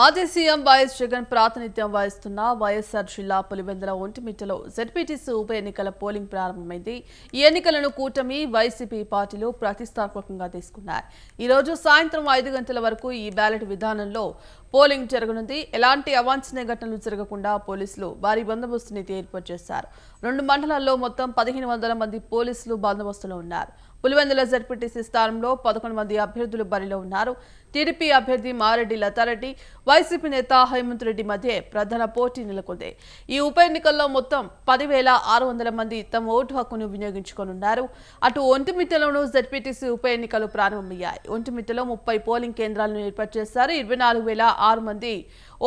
మాజీ CM YS Jagan ప్రాతినిధ్యం వహిస్తున్న వైఎస్ఆర్ జిల్లా పులివెందుల ఒంటిమిట్టలో జెడ్పీటీసీ ఉప ఎన్నికల పోలింగ్ ప్రారంభమైంది. ఈ ఎన్నికలను కూటమి వైసీపీ పార్టీలు ప్రతిష్టాత్మకంగా తీసుకున్నారు. ఈ రోజు సాయంత్రం 5 గంటల వరకు ఈ బ్యాలెట్ విధానంలో పోలింగ్ జరగనుంది. ఎలాంటి అవాంఛనీయ ఘటనలు జరగకుండా పోలీసులు భారీ బందోబస్తుని ఏర్పాటు చేశారు. 2 మండలాల్లో మొత్తం 1500 మంది పోలీసులు బందోబస్తులో ఉన్నారు. పులివెందుల జెడ్పీటీసీ స్థానంలో 11 మంది అభ్యర్థులు బరిలో ఉన్నారు. టీడీపీ అభ్యర్థి మారెడ్డి లతారెడ్డి, వైసీపీ నేత హేమంత్ రెడ్డి మధ్య ప్రధాన పోటీ నెలకొంది. ఈ ఉప ఎన్నికల్లో మొత్తం 10,600 మంది తమ ఓటు హక్కును వినియోగించుకోనున్నారు. అటు ఒంటిమిట్టలోనూ జెడ్పీటీసీ ఉప ఎన్నికలు ప్రారంభమయ్యాయి. ఒంటిమిట్టలో 30 పోలింగ్ కేంద్రాలను ఏర్పాటు చేశారు. 24,006 మంది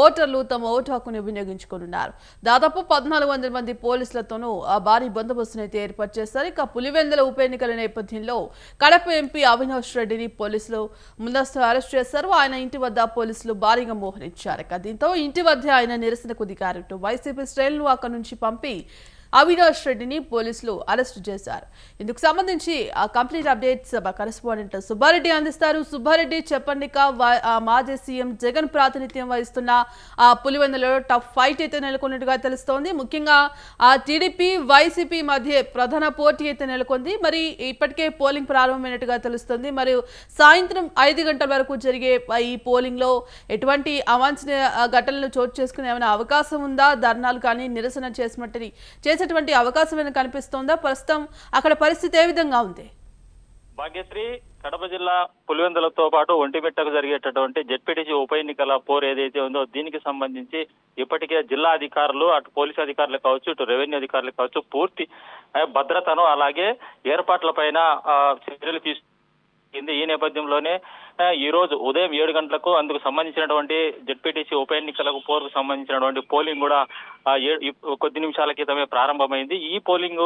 ఓటర్లు తమ ఓటు హక్కును వినియోగించుకోనున్నారు. దాదాపు 1,400 మంది పోలీసులతోనూ భారీ బందోబస్తును అయితే ఏర్పాటు చేశారు. ఇక పులివెందుల ఉప ఎన్నికల నేపథ్యంలో కడప ఎంపీ అవినాష్ రెడ్డిని పోలీసులు ముందస్తు అరెస్ట్ చేశారు. ఆయన ఇంటి వద్ద పోలీసులు భారీగా మోహరించారు. దీంతో ఇంటి వద్ద ఆయన నిరసనకు దిగారు. వైసీపీ శ్రేణులు అక్కడి నుంచి పంపి అవినాష్ రెడ్డిని పోలీసులు అరెస్టు చేశారు. ఇందుకు సంబంధించి కంప్లీట్ అప్డేట్స్ కరెస్పాండెంట్ సుబ్బారెడ్డి అందిస్తారు. సుబ్బారెడ్డి, చెప్పండి, మాజీ సీఎం జగన్ ప్రాతినిధ్యం వహిస్తున్న పులివెందులలో టఫ్ ఫైట్ అయితే నెలకొన్నట్టుగా తెలుస్తోంది. ముఖ్యంగా టీడీపీ వైసీపీ మధ్య ప్రధాన పోటీ అయితే నెలకొంది. మరి ఇప్పటికే పోలింగ్ ప్రారంభమైనట్టుగా తెలుస్తుంది. మరియు సాయంత్రం 5 గంటల వరకు జరిగే ఈ పోలింగ్ లో ఎటువంటి అవాంఛనీయ ఘటనలు చోటు చేసుకునే ఏమైనా అవకాశం ఉందా? ధర్నాలు కానీ నిరసన చేసేటువంటి అవకాశం ఏమైనా కనిపిస్తోందా? ప్రస్తుతం అక్కడ పరిస్థితి ఏ విధంగా ఉంది? భాగ్యశ్రీ, కడప జిల్లా పులివెందులతో పాటు ఒంటిమిట్టకు జరిగేటటువంటి జెడ్పీటీసీ ఉప ఎన్నికల పోరు ఏదైతే ఉందో దీనికి సంబంధించి ఇప్పటికే జిల్లా అధికారులు, అటు పోలీసు అధికారులు కావచ్చు, ఇటు రెవెన్యూ అధికారులు కావచ్చు, పూర్తి భద్రతను అలాగే ఏర్పాట్లపైన చర్యలు తీసుకుంది. ఈ నేపథ్యంలోనే ఈ రోజు ఉదయం 7 గంటలకు అందుకు సంబంధించినటువంటి జెడ్పీటీసీ ఉప ఎన్నికలకు పోరుకు సంబంధించినటువంటి పోలింగ్ కూడా కొద్ది నిమిషాల క్రితమే ప్రారంభమైంది. ఈ పోలింగ్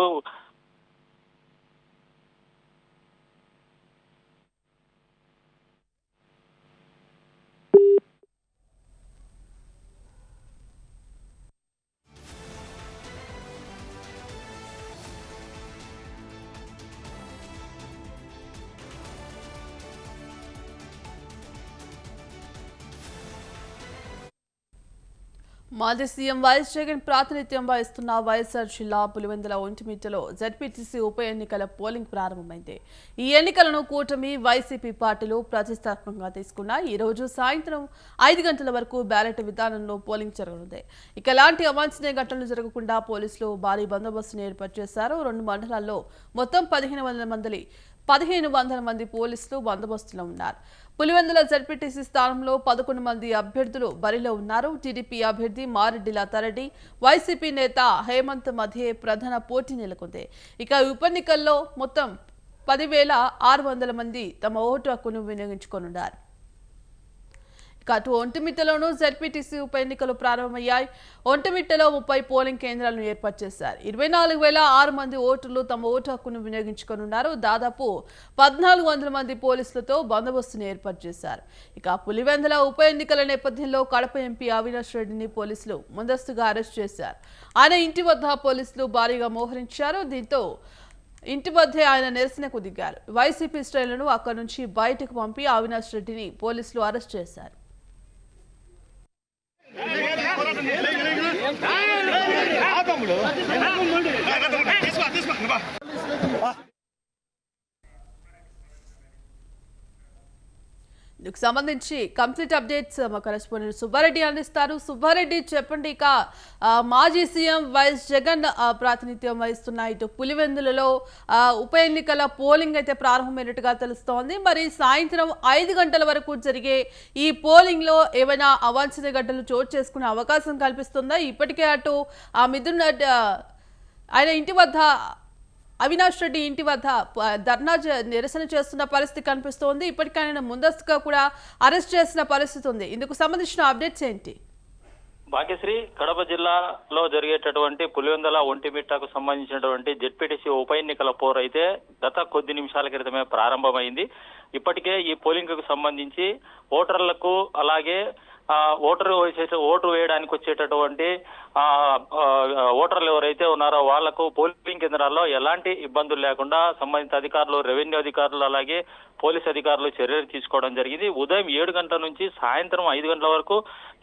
మాజీ సీఎం వైఎస్ జగన్ ప్రాతినిధ్యం వహిస్తున్న వైఎస్ఆర్ జిల్లా పులివెందుల ఒంటిమిట్టలో జెడ్పీటీసీ ఉప ఎన్నికల పోలింగ్ ప్రారంభమైంది. ఈ ఎన్నికలను కూటమి వైసీపీ పార్టీలు ప్రతిష్టాత్మకంగా తీసుకున్నాయి. ఈ రోజు సాయంత్రం 5 గంటల వరకు బ్యాలెట్ విధానంలో పోలింగ్ జరగనుంది. ఇక ఎలాంటి అవాంఛనీయ ఘటనలు జరగకుండా పోలీసులు భారీ బందోబస్తును ఏర్పాటు చేశారు. 2 మండలాల్లో మొత్తం 1500 మంది పోలీసులు బందోబస్తులో ఉన్నారు. పులివెందుల జెడ్పీటీసీ స్థానంలో 11 మంది అభ్యర్థులు బరిలో ఉన్నారు. టీడీపీ అభ్యర్థి మారెడ్డి లతారెడ్డి, వైసీపీ నేత హేమంత్ మధ్య ప్రధాన పోటీ నెలకొంది. ఇక ఉప ఎన్నికల్లో మొత్తం 10,600 మంది తమ ఓటు హక్కును వినియోగించుకోనున్నారు. అటు ఒంటిమిట్టలోనూ జెడ్పీటీసీ ఉప ఎన్నికలు ప్రారంభమయ్యాయి. ఒంటిమిట్టలో 30 పోలింగ్ కేంద్రాలను ఏర్పాటు చేశారు. 24,006 మంది ఓటర్లు తమ ఓటు హక్కును వినియోగించుకోనున్నారు. దాదాపు 1,400 మంది పోలీసులతో బందోబస్తును ఏర్పాటు చేశారు. ఇక పులివెందుల ఉప ఎన్నికల నేపథ్యంలో కడప ఎంపీ అవినాష్ రెడ్డిని పోలీసులు ముందస్తుగా అరెస్ట్ చేశారు. ఆయన ఇంటి వద్ద పోలీసులు భారీగా మోహరించారు. దీంతో ఇంటి వద్దే ఆయన నిరసనకు దిగారు. వైసీపీ శ్రేణులను అక్కడి నుంచి బయటకు పంపి అవినాష్ రెడ్డిని పోలీసులు అరెస్ట్ చేశారు. ఇందుకు సంబంధించి కంప్లీట్ అప్డేట్స్ మా కరెస్పాండెంట్ సుబ్బారెడ్డి అందిస్తారు. సుబ్బారెడ్డి, చెప్పండి, మాజీ సీఎం వైఎస్ జగన్ ప్రాతినిధ్యం వహిస్తున్న ఇటు పులివెందులలో ఉప ఎన్నికల పోలింగ్ అయితే ప్రారంభమైనట్టుగా తెలుస్తోంది. మరి సాయంత్రం 5 గంటల వరకు జరిగే ఈ పోలింగ్ లో ఏమైనా అవాంఛనీయ ఘటనలు చోటు చేసుకునే అవకాశం కల్పిస్తుందా? ఇప్పటికే అటు మిథున్ ఆయన ఇంటి వద్ద, అవినాష్ రెడ్డి ఇంటి వద్ద ధర్నా నిరసన చేస్తున్న పరిస్థితి కనిపిస్తోంది. ఇప్పటికే ఆయన ముందస్తుగా కూడా అరెస్ట్ చేసిన పరిస్థితి ఉంది. ఇందుకు సంబంధించిన అప్డేట్స్ ఏంటి? భాగ్యశ్రీ, కడప జిల్లాలో జరిగేటటువంటి పులివెందుల ఒంటిమిట్టకు సంబంధించినటువంటి జెడ్పీటీసీ ఉప ఎన్నికల పోరు అయితే గత కొద్ది నిమిషాల క్రితమే ప్రారంభమైంది. ఇప్పటికే ఈ పోలింగ్ కు సంబంధించి ఓటర్లకు అలాగే ఓటు వేయడానికి వచ్చేటటువంటి ఓటర్లు ఎవరైతే ఉన్నారో వాళ్లకు పోలింగ్ కేంద్రాల్లో ఎలాంటి ఇబ్బందులు లేకుండా సంబంధిత అధికారులు, రెవెన్యూ అధికారులు, అలాగే పోలీస్ అధికారులు చర్యలు తీసుకోవడం జరిగింది. ఉదయం 7 గంటల నుంచి సాయంత్రం 5 గంటల వరకు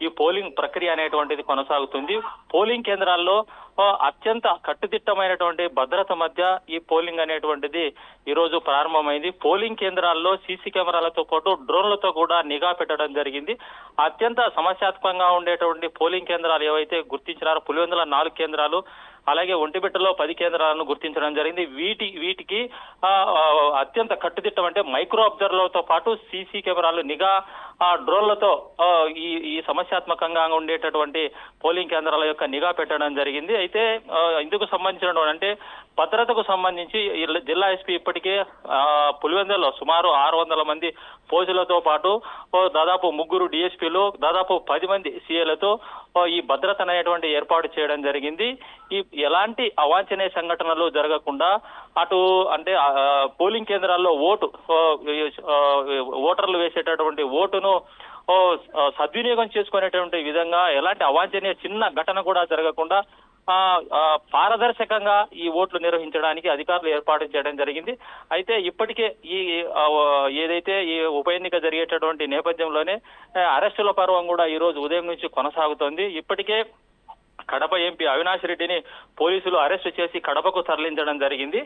ఈ పోలింగ్ ప్రక్రియ అనేటువంటిది కొనసాగుతుంది. పోలింగ్ కేంద్రాల్లో అత్యంత కట్టుదిట్టమైనటువంటి భద్రత మధ్య ఈ పోలింగ్ అనేటువంటిది ఈ రోజు ప్రారంభమైంది. పోలింగ్ కేంద్రాల్లో సీసీ కెమెరాలతో పాటు డ్రోన్లతో కూడా నిఘా పెట్టడం జరిగింది. అత్యంత సమస్యాత్మకంగా ఉండేటువంటి పోలింగ్ కేంద్రాలు ఏవైతే గుర్తించినారో పులివెందుల 4 కేంద్రాలు, అలాగే ఒంటిమిట్టలో 10 కేంద్రాలను గుర్తించడం జరిగింది. వీటికి అత్యంత కట్టుదిట్టం అంటే మైక్రో అబ్జర్వర్లతో పాటు సీసీ కెమెరాలు, నిఘా డ్రోన్లతో ఈ సమస్యాత్మకంగా ఉండేటటువంటి పోలింగ్ కేంద్రాల యొక్క నిఘా పెట్టడం జరిగింది. అయితే ఇందుకు సంబంధించిన అంటే భద్రతకు సంబంధించి జిల్లా ఎస్పీ ఇప్పటికే పులివెందులలో సుమారు 600 మంది పోలీసులతో పాటు దాదాపు 3 డిఎస్పీలు, దాదాపు 10 మంది సీఏలతో ఈ భద్రత అనేటువంటి ఏర్పాటు చేయడం జరిగింది. ఈ ఎలాంటి అవాంఛనీయ సంఘటనలు జరగకుండా అటు అంటే పోలింగ్ కేంద్రాల్లో ఓటర్లు వేసేటటువంటి ఓటును సద్వినియోగం చేసుకునేటువంటి విధంగా ఎలాంటి అవాంఛనీయ చిన్న ఘటన కూడా జరగకుండా పారదర్శకంగా ఈ ఓట్లు నిర్వహించడానికి అధికారులు ఏర్పాటు చేయడం జరిగింది. అయితే ఇప్పటికే ఏదైతే ఈ ఉప ఎన్నిక జరిగేటటువంటి నేపథ్యంలోనే అరెస్టుల పర్వం కూడా ఈ రోజు ఉదయం నుంచి కొనసాగుతోంది. ఇప్పటికే కడప ఎంపీ అవినాష్ రెడ్డిని పోలీసులు అరెస్టు చేసి కడపకు తరలించడం జరిగింది.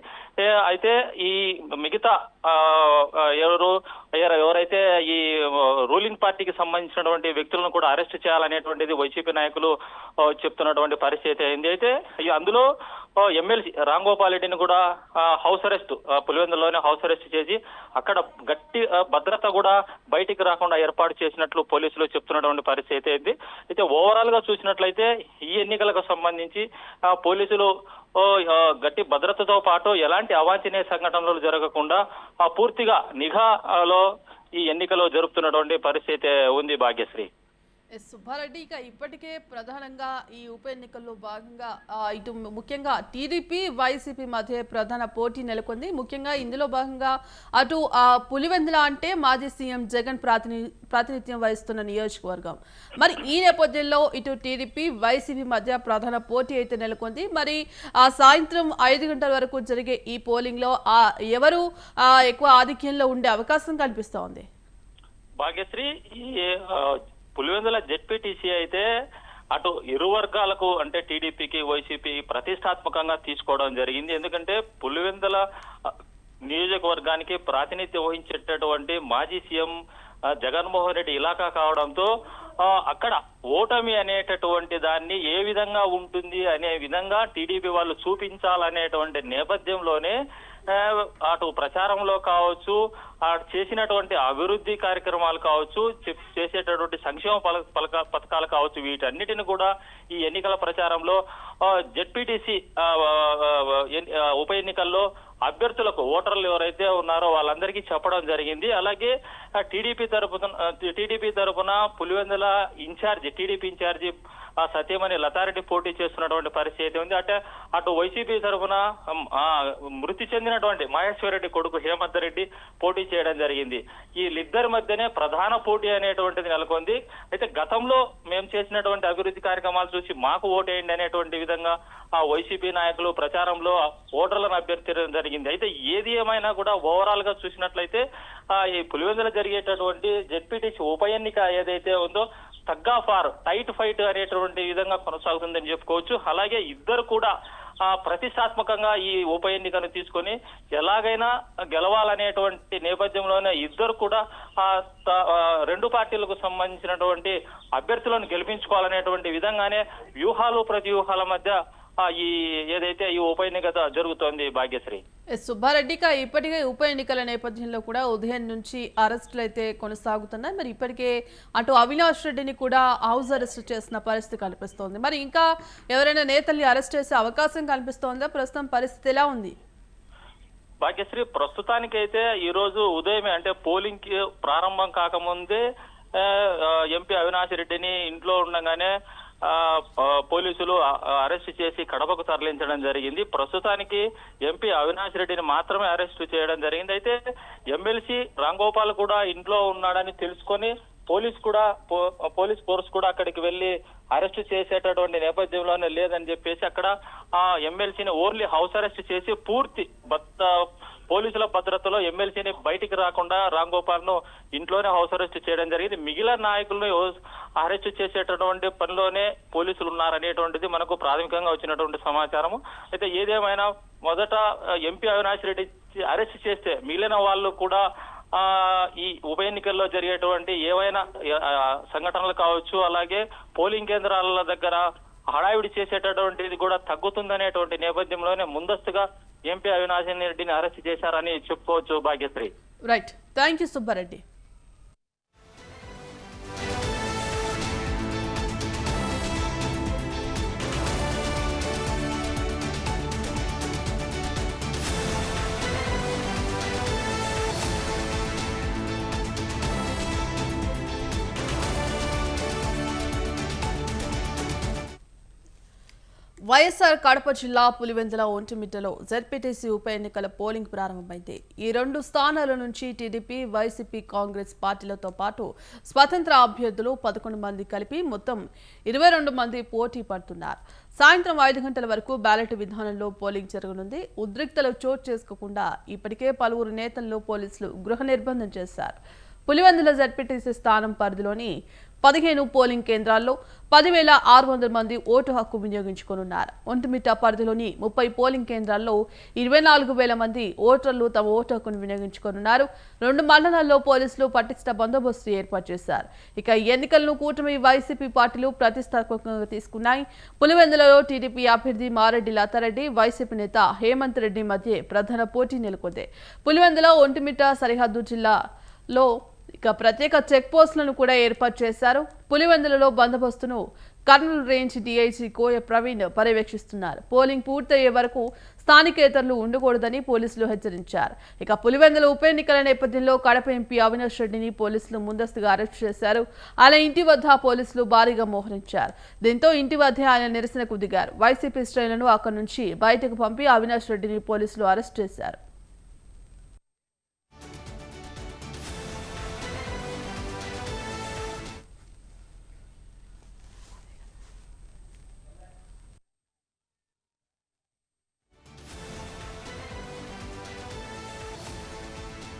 అయితే ఈ మిగతా ఎవరైతే ఈ రూలింగ్ పార్టీకి సంబంధించినటువంటి వ్యక్తులను కూడా అరెస్టు చేయాలనేటువంటిది వైసీపీ నాయకులు చెప్తున్నటువంటి పరిస్థితి అయింది. అయితే అందులో ఎమ్మెల్సీ రాంగోపాల్ రెడ్డిని కూడా హౌస్ అరెస్ట్, పులివెందులోనే హౌస్ అరెస్ట్ చేసి అక్కడ గట్టి భద్రత కూడా బయటికి రాకుండా ఏర్పాటు చేసినట్లు పోలీసులు చెప్తున్నటువంటి పరిస్థితి అయింది. అయితే ఓవరాల్ గా చూసినట్లయితే ఈ ఎన్నికలకు సంబంధించి పోలీసులు గట్టి భద్రతతో పాటు ఎలాంటి అవాంఛనీయ సంఘటనలు జరగకుండా పూర్తిగా నిఘాలో ఈ ఎన్నికలు జరుపుతున్నటువంటి పరిస్థితి ఉంది భాగ్యశ్రీ. సుబ్బారెడ్డి, ఇక ఇప్పటికే ప్రధానంగా ఈ ఉప ఎన్నికల్లో భాగంగా ఇటు ముఖ్యంగా టీడీపీ, వైసీపీ మధ్య ప్రధాన పోటీ నెలకొంది. ముఖ్యంగా ఇందులో భాగంగా అటు పులివెందుల అంటే మాజీ సీఎం జగన్ ప్రాతినిధ్యం వహిస్తున్న నియోజకవర్గం. మరి ఈ నేపథ్యంలో ఇటు టీడీపీ, వైసీపీ మధ్య ప్రధాన పోటీ అయితే నెలకొంది. మరి సాయంత్రం 5 గంటల వరకు జరిగే ఈ పోలింగ్ లో ఎవరు ఎక్కువ ఆధిక్యంలో ఉండే అవకాశం కనిపిస్తోంది? భాగ్యశ్రీ, ఈ పులివెందుల జెడ్పీటీసీ అయితే అటు ఇరు వర్గాలకు అంటే టీడీపీకి, వైసీపీ ప్రతిష్టాత్మకంగా తీసుకోవడం జరిగింది. ఎందుకంటే పులివెందుల నియోజకవర్గానికి ప్రాతినిధ్యం వహించేటటువంటి మాజీ సీఎం జగన్మోహన్ రెడ్డి ఇలాకా కావడంతో అక్కడ ఓటమి అనేటటువంటి దాన్ని ఏ విధంగా ఉంటుంది అనే విధంగా టీడీపీ వాళ్ళు చూపించాలనేటువంటి నేపథ్యంలోనే అటు ప్రచారంలో కావచ్చు, చేసినటువంటి అభివృద్ధి కార్యక్రమాలు కావచ్చు, చేసేటటువంటి సంక్షేమ పథకాలు కావచ్చు, వీటన్నిటిని కూడా ఈ ఎన్నికల ప్రచారంలో జెడ్పీటీసీ ఉప ఎన్నికల్లో అభ్యర్థులకు, ఓటర్లు ఎవరైతే ఉన్నారో వాళ్ళందరికీ చెప్పడం జరిగింది. అలాగే టీడీపీ తరపున పులివెందుల టీడీపీ ఇన్ఛార్జి సత్యమణి లతారెడ్డి పోటీ చేస్తున్నటువంటి పరిస్థితి ఉంది. అటు వైసీపీ తరఫున మృతి చెందినటువంటి మహేశ్వర్ రెడ్డి కొడుకు హేమంత్ రెడ్డి పోటీ చేయడం జరిగింది. వీళ్ళిద్దరి మధ్యనే ప్రధాన పోటీ అనేటువంటిది నెలకొంది. అయితే గతంలో మేము చేసినటువంటి అభివృద్ధి కార్యక్రమాలు చూసి మాకు ఓటేయండి అనేటువంటి విధంగా ఆ వైసీపీ నాయకులు ప్రచారంలో ఓటర్లను అభ్యర్థించడం జరిగింది. అయితే ఏది ఏమైనా కూడా ఓవరాల్ గా చూసినట్లయితే ఈ పులివెందుల జరిగేటటువంటి జెడ్పీటీసీ ఉప ఎన్నిక ఏదైతే ఉందో టైట్ ఫైట్ అనేటువంటి విధంగా కొనసాగుతుందని చెప్పుకోవచ్చు. అలాగే ఇద్దరు కూడా ప్రతిష్టాత్మకంగా ఈ ఉప ఎన్నికను తీసుకొని ఎలాగైనా గెలవాలనేటువంటి నేపథ్యంలోనే ఇద్దరు కూడా రెండు పార్టీలకు సంబంధించినటువంటి అభ్యర్థులను గెలిపించుకోవాలనేటువంటి విధంగానే వ్యూహాలు ప్రతివ్యూహాల మధ్య ఏదైతే ఈ ఉప ఎన్నిక జరుగుతోంది భాగ్యశ్రీ. సుబ్బారెడ్డిగా ఇప్పటికే ఉప ఎన్నికల నేపథ్యంలో కూడా ఉదయం నుంచి అరెస్టులు అయితే కొనసాగుతున్నాయి. మరి ఇప్పటికే అటు అవినాష్ రెడ్డిని కూడా హౌస్ అరెస్ట్ చేసిన పరిస్థితి కనిపిస్తోంది. మరి ఇంకా ఎవరైనా నేతల్ని అరెస్ట్ చేసే అవకాశం కనిపిస్తోందా? ప్రస్తుతం పరిస్థితి ఎలా ఉంది భాగ్యశ్రీ? ప్రస్తుతానికైతే ఈ రోజు ఉదయమే అంటే పోలింగ్ కి ప్రారంభం కాకముందే ఎంపీ అవినాష్ రెడ్డిని ఇంట్లో ఉండగానే పోలీసులు అరెస్ట్ చేసి కడపకు తరలించడం జరిగింది. ప్రస్తుతానికి ఎంపీ అవినాష్ రెడ్డిని మాత్రమే అరెస్టు చేయడం జరిగింది. అయితే ఎమ్మెల్సీ రాంగోపాల్ కూడా ఇంట్లో ఉన్నాడని తెలుసుకొని పోలీస్ ఫోర్స్ కూడా అక్కడికి వెళ్లి అరెస్ట్ చేసేటటువంటి నేపథ్యంలోనే లేదని చెప్పేసి అక్కడ ఆ ఎమ్మెల్సీని ఓన్లీ హౌస్ అరెస్ట్ చేసి పూర్తి పోలీసుల భద్రతలో ఎమ్మెల్సీని బయటికి రాకుండా రామ్ గోపాల్ ను ఇంట్లోనే హౌస్ అరెస్ట్ చేయడం జరిగింది. మిగిలిన నాయకులను అరెస్ట్ చేసేటటువంటి పనిలోనే పోలీసులు ఉన్నారనేటువంటిది మనకు ప్రాథమికంగా వచ్చినటువంటి సమాచారము. అయితే ఏదేమైనా మొదట ఎంపీ అవినాష్ రెడ్డి అరెస్ట్ చేస్తే మిగిలిన వాళ్ళు కూడా ఈ ఉప ఎన్నికల్లో జరిగేటువంటి ఏవైనా సంఘటనలు కావచ్చు, అలాగే పోలింగ్ కేంద్రాల దగ్గర హడావిడి చేసేటటువంటిది కూడా తగ్గుతుందనేటువంటి నేపథ్యంలోనే ముందస్తుగా ఎంపీ అవినాష్ రెడ్డిని అరెస్ట్ చేశారని చెప్పుకోవచ్చు Bhagyashree. Right, thank you Subbareddy. YSR Kadapa జిల్లా పులివెందుల ఒంటిమిట్టలో జెడ్పీటీసీ ఉప ఎన్నికల పోలింగ్ ప్రారంభమైంది. ఈ 2 స్థానాల నుంచి టీడీపీ, వైసీపీ, కాంగ్రెస్ పార్టీలతో పాటు స్వతంత్ర అభ్యర్థులు 11 మంది కలిపి మొత్తం 22 మంది పోటీ పడుతున్నారు. సాయంత్రం 5 గంటల వరకు బ్యాలెట్ విధానంలో పోలింగ్ జరగనుంది. ఉద్రిక్తలు చోటు చేసుకోకుండా ఇప్పటికే పలువురు నేతలను పోలీసులు గృహ నిర్బంధం చేశారు. పులివెందుల జెడ్పీటీసీ స్థానం పరిధిలోని 15 పోలింగ్ కేంద్రాల్లో 10,600 మంది ఓటు హక్కు వినియోగించుకోనున్నారు. ఒంటిమిట్ట పరిధిలోని 30 పోలింగ్ కేంద్రాల్లో 24,000 మంది ఓటర్లు తమ ఓటు హక్కును వినియోగించుకోనున్నారు. 2 మండలాల్లో పోలీసులు పటిష్ట బందోబస్తు ఏర్పాటు చేశారు. ఇక ఎన్నికలను కూటమి, వైసీపీ పార్టీలు ప్రతిష్టాత్మకంగా తీసుకున్నాయి. పులివెందులలో టీడీపీ అభ్యర్థి మారెడ్డి లతారెడ్డి, వైసీపీ నేత హేమంత్ రెడ్డి మధ్య ప్రధాన పోటీ నెలకొంది. పులివెందుల ఒంటిమిట్ట సరిహద్దు జిల్లాలో ప్రత్యేక చెక్ పోస్టులను కూడా ఏర్పాటు చేశారు. పులివెందులలో బందోబస్తును కర్నూలు రేంజ్ డీఐజీ కోయ ప్రవీణ్ పర్యవేక్షిస్తున్నారు. పోలింగ్ పూర్తయ్యే వరకు స్థానికేతరులు ఉండకూడదని పోలీసులు హెచ్చరించారు. ఇక పులివెందుల ఉప ఎన్నికల నేపథ్యంలో కడప ఎంపీ అవినాష్ రెడ్డిని పోలీసులు ముందస్తుగా అరెస్ట్ చేశారు. ఆయన ఇంటి వద్ద పోలీసులు భారీగా మోహరించారు. దీంతో ఇంటి వద్ద ఆయన నిరసనకు దిగారు. వైసీపీ శ్రేణులను అక్కడి నుంచి బయటకు పంపి అవినాష్ రెడ్డిని పోలీసులు అరెస్ట్ చేశారు.